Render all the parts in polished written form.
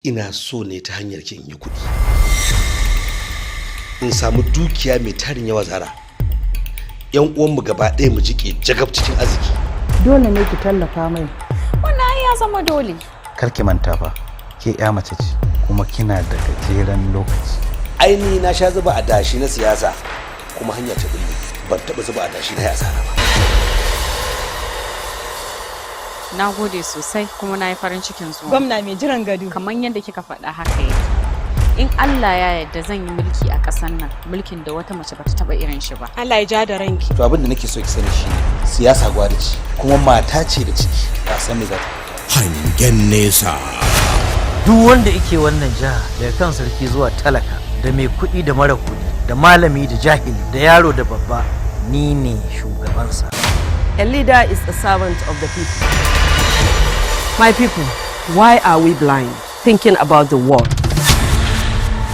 ina so ne ta hanyar kin yi kuɗi in samu dukiya mai tarin yawa Zara, yan uwanmu gaba ɗaya mu jike jagab cikin arziki. Dole ne ki tallafa mai. Wannan ya zama dole. Kar ki manta fa, ke ya mace ce kuma kina da gajeren lokaci. Aini na sha zuba adashi na siyasa kuma hanya ta bulli, ban taɓa zuba adashi na asara ba. Na gode sosai kuma na yi farin cikin zuwa. Gwamna mai jiran gado. Kamar yadda kika faɗa haka yake. In Allah ya yarda zan yi mulki a ƙasar nan, mulkin da wata mace bata taɓa irin shi ba. Allah ya ja da ranki. To abin da nake so ki sani shi siyasa gwada ce kuma mata ce da ciki ba san me za ta. Hangen Nesa. Duk wanda yake wannan jiha daga kan sarki zuwa talaka da mai kuɗi da mara kuɗi da malami da jahili da yaro da babba ni ne shugabansa. A leader is a servant of the people. My people, why are we blind, thinking about the world?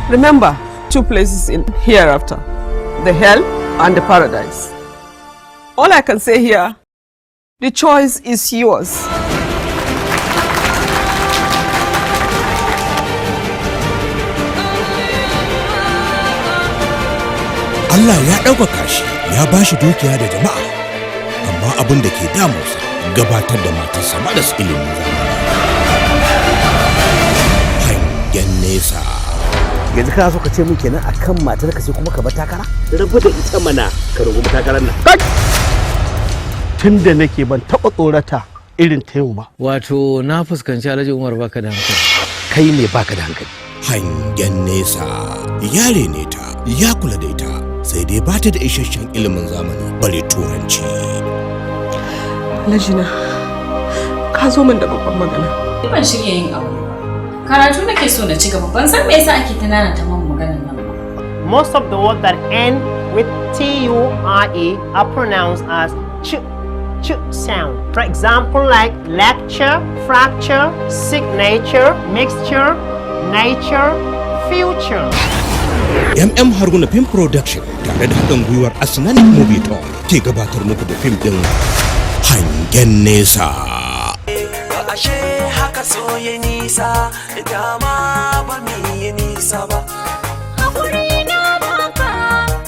Remember, 2 places in hereafter, the hell and the paradise. All I can say here, the choice is yours. Allah ya ɗaukaka shi ya ba shi dukiya da jama'a, amma abin da ke damunsa gabatar da matarsa marasa ilimin zamani. Hangen Nesa. Yanzu kana so ka ce min kenan akan matar ka sai kuma ka bar takara? Rabu da ita mana ka rungumi takarar nan. Tunda nake ban taɓa tsorata irin ta yau ba. Wato na fuskanci Alhaji Umar baka da hankali. Kai ne baka da hankali. Hangen Nesa yare ne ta, ya kula da ita, sai dai ba ta da isasshen ilimin zamani bare turanci. Lajina, ka zo min da babban magana. Ban shirya yin aure. Karatu nake so na ci gaba, ban san me yasa ake tunana ta man maganar nan ba. Most of the words that end with T-U-R-E are pronounced as ch sound. For example, like lecture, fracture, signature, mixture, nature, future. Haruna Film Production tare da haɗin gwiwar Asnan Movie Talk ke gabatar muku da fim ɗin Hangen Nesa. Ashe haka so ya nisa, dama ba mu yi nisa ba. Hakuri na baka,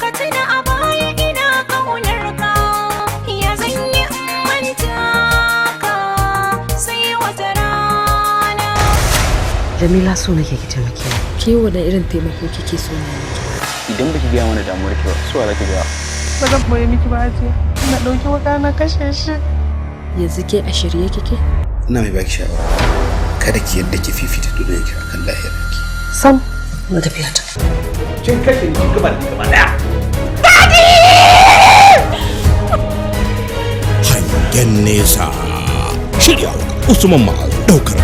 ka tuna a baya ina kaunar ka. Ya zan yi manta ka, sai wata rana. Jamila so nake ki taimake ni. Ke wani irin taimako kike so ne? Idan baki gaya mana damuwar ki ba, so za ki ga. Ba zan boye miki ba ce. Ina ɗauki wuka na kashe shi. Yanzu ke a shirye kike? Ina mai baki shawara. Kada ki yadda ki fifita duniyarki akan lahirarki. Sam, na tafiya ta. Kin kashe ni gaba daya. Hangen Nesa. Shiryawa Usman Ma'azu, ɗaukar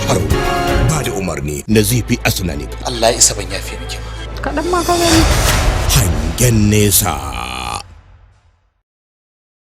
Haruna. Ba da umarni na Zifi Asnani. Allah ya isa ban yafe miki ba. Kaɗan ma ka gani. Hangen Nesa.